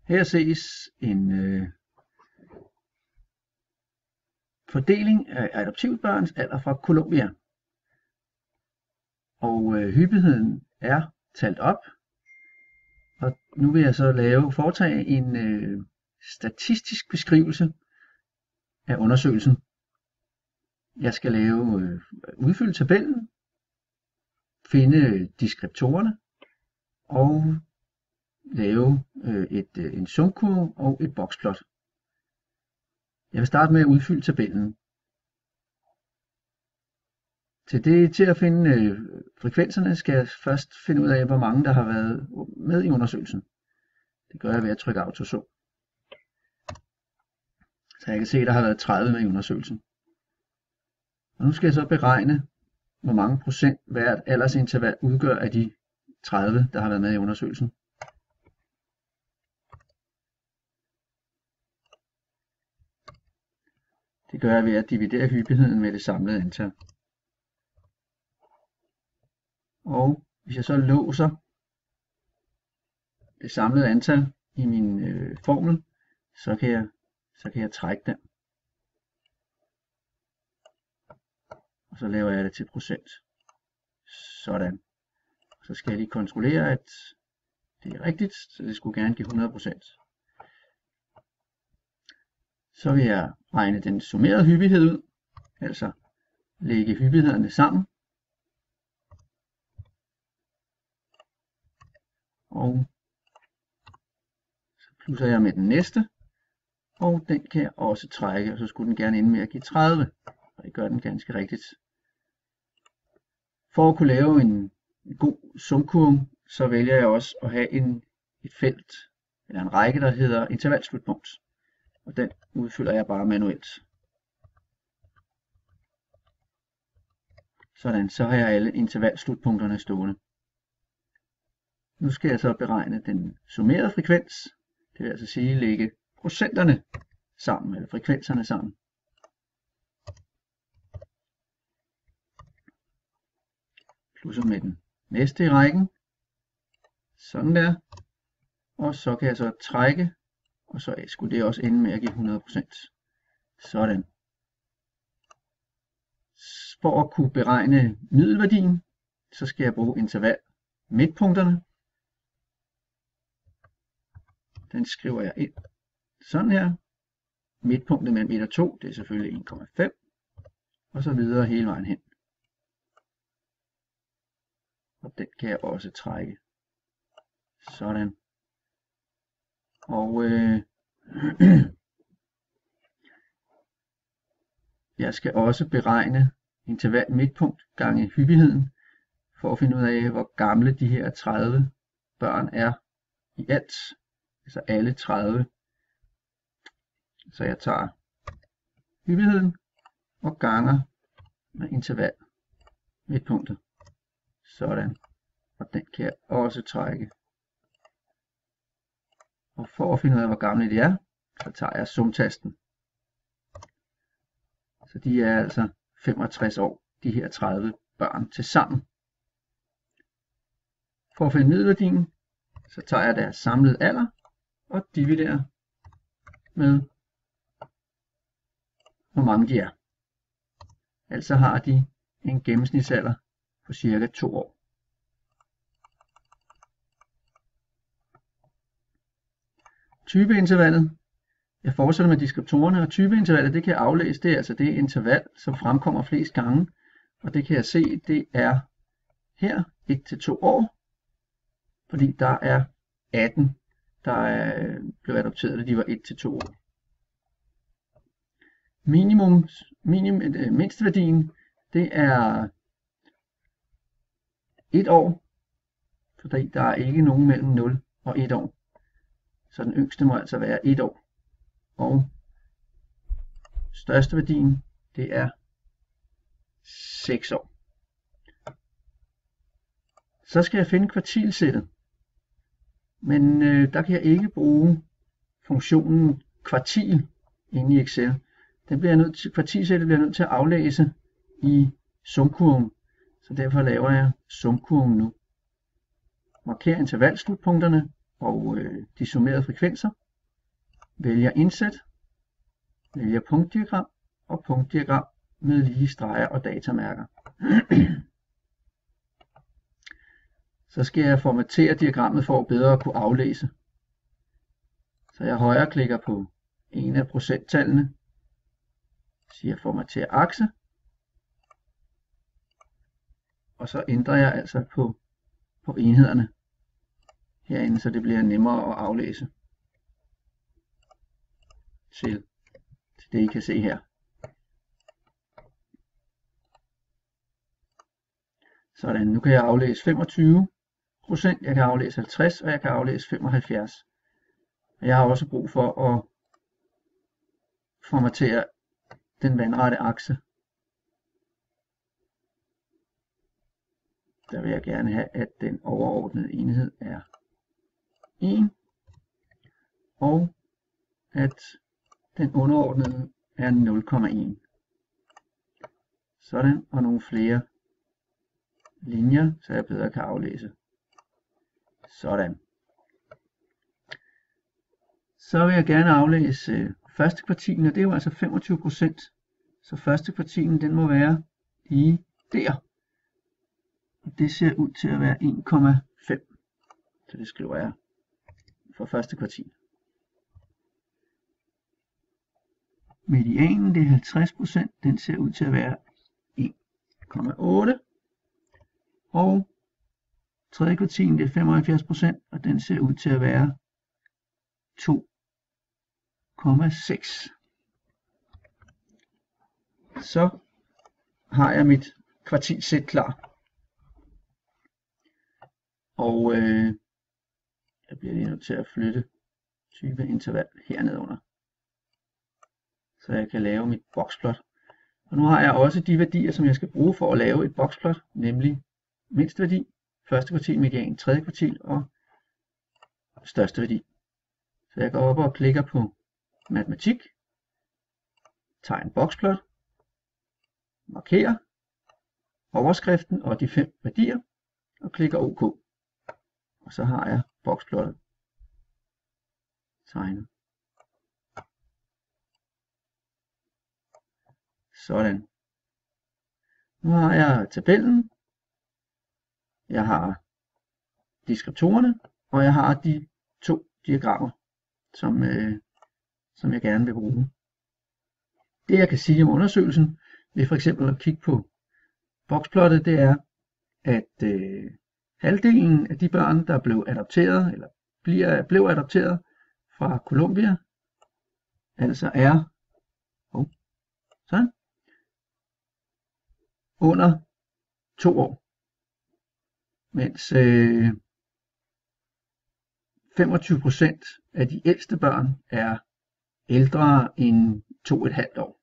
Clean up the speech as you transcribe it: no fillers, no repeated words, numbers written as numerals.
Her ses en fordeling af adoptivbørns alder fra Colombia. Og hyppigheden er talt op. Og nu vil jeg så foretage en statistisk beskrivelse af undersøgelsen. Jeg skal udfylde tabellen, finde deskriptorerne og lave en sumkurve og et boksplot. Jeg vil starte med at udfylde tabellen. Til at finde frekvenserne skal jeg først finde ud af, hvor mange der har været med i undersøgelsen. Det gør jeg ved at trykke autosum. Så jeg kan se, at der har været 30 med i undersøgelsen. Og nu skal jeg så beregne, hvor mange procent hvert aldersinterval udgør af de 30, der har været med i undersøgelsen. Det gør jeg ved at dividere hyppigheden med det samlede antal. Og hvis jeg så låser det samlede antal i min formel, så kan jeg trække den. Og så laver jeg det til procent. Sådan. Så skal jeg lige kontrollere, at det er rigtigt, så det skulle gerne give 100%. Så vil jeg regne den summerede hyppighed ud, altså lægge hyppighederne sammen. Og så plusser jeg med den næste, og den kan jeg også trække, og så skulle den gerne ende med at give 30, og det gør den ganske rigtigt. For at kunne lave en god sumkurve, så vælger jeg også at have et felt, eller en række, der hedder intervalslutpunkt, og den udfylder jeg bare manuelt. Sådan, så har jeg alle intervalslutpunkterne stående. Nu skal jeg så beregne den summerede frekvens, det vil altså sige lægge procenterne sammen, eller frekvenserne sammen. Plusser med den næste i rækken, sådan der, og så kan jeg så trække, og så skulle det også ende med at give 100%. Sådan. For at kunne beregne middelværdien, så skal jeg bruge interval midtpunkterne. Den skriver jeg ind sådan her. Midtpunktet mellem 1 og 2, det er selvfølgelig 1,5, og så videre hele vejen hen. Og den kan jeg også trække. Sådan. Og jeg skal også beregne interval midtpunkt gange hyppigheden, for at finde ud af, hvor gamle de her 30 børn er i alt. Altså alle 30. Så jeg tager hyppigheden og ganger med interval midtpunktet. Sådan. Og den kan jeg også trække. Og for at finde ud af, hvor gamle de er, så tager jeg sumtasten. Så de er altså 65 år, de her 30 børn til sammen. For at finde middelværdien, så tager jeg deres samlede alder og dividerer med, hvor mange de er. Altså har de en gennemsnitsalder på cirka 2 år. Typeintervallet. Jeg fortsætter med deskriptorerne, og typeintervallet, det kan jeg aflæse, det er altså det interval, som fremkommer flest gange. Og det kan jeg se, det er her 1-2 år, fordi der er 18, der blev adopteret, da de var 1-2 år. Mindsteværdien, det er 1 år, fordi der er ikke nogen mellem 0 og 1 år. Så den yngste må altså være 1 år. Og største værdien, det er 6 år. Så skal jeg finde kvartilsættet. Men der kan jeg ikke bruge funktionen kvartil inde i Excel. Kvartilsættet bliver jeg nødt til at aflæse i sumkurven. Så derfor laver jeg sumkurven nu. Marker intervalslutpunkterne og de summerede frekvenser, vælger indsæt, vælger punktdiagram og punktdiagram med lige streger og datamærker. Så skal jeg formatere diagrammet for bedre at kunne aflæse. Så jeg højreklikker på en af procenttallene, siger formater akse, og så ændrer jeg altså på enhederne herinde, så det bliver nemmere at aflæse til det I kan se her. Sådan, nu kan jeg aflæse 25%, jeg kan aflæse 50%, og jeg kan aflæse 75%. Jeg har også brug for at formatere den vandrette akse. Der vil jeg gerne have, at den overordnede enhed er 1, og at den underordnede er 0,1. Sådan, og nogle flere linjer, så jeg bedre kan aflæse. Sådan. Så vil jeg gerne aflæse første kvartilen, og det er jo altså 25%. Så første kvartilen, den må være lige der. Og det ser ud til at være 1,5. Så det skriver jeg for første kvartil. Medianen, det er 50%, den ser ud til at være 1,8. Og tredje kvartilen, det er 75%, og den ser ud til at være 2,6. Så har jeg mit kvartilsæt klar. Og jeg bliver lige nødt til at flytte type interval hernede under, så jeg kan lave mit boxplot. Og nu har jeg også de værdier, som jeg skal bruge for at lave et boxplot, nemlig mindste værdi, første kvartil, median, tredje kvartil og største værdi. Så jeg går op og klikker på matematik, tegn boxplot, markerer overskriften og de 5 værdier og klikker OK. Og så har jeg boxplottet tegnet. Sådan. Nu har jeg tabellen, jeg har deskriptorerne, og jeg har de 2 diagrammer, som jeg gerne vil bruge. Det jeg kan sige om undersøgelsen, ved for eksempel at kigge på boxplottet, det er, at halvdelen af de børn, der blev adopteret, eller blev adopteret fra Colombia, altså er sådan, under 2 år, mens 25% af de ældste børn er ældre end 2,5 år.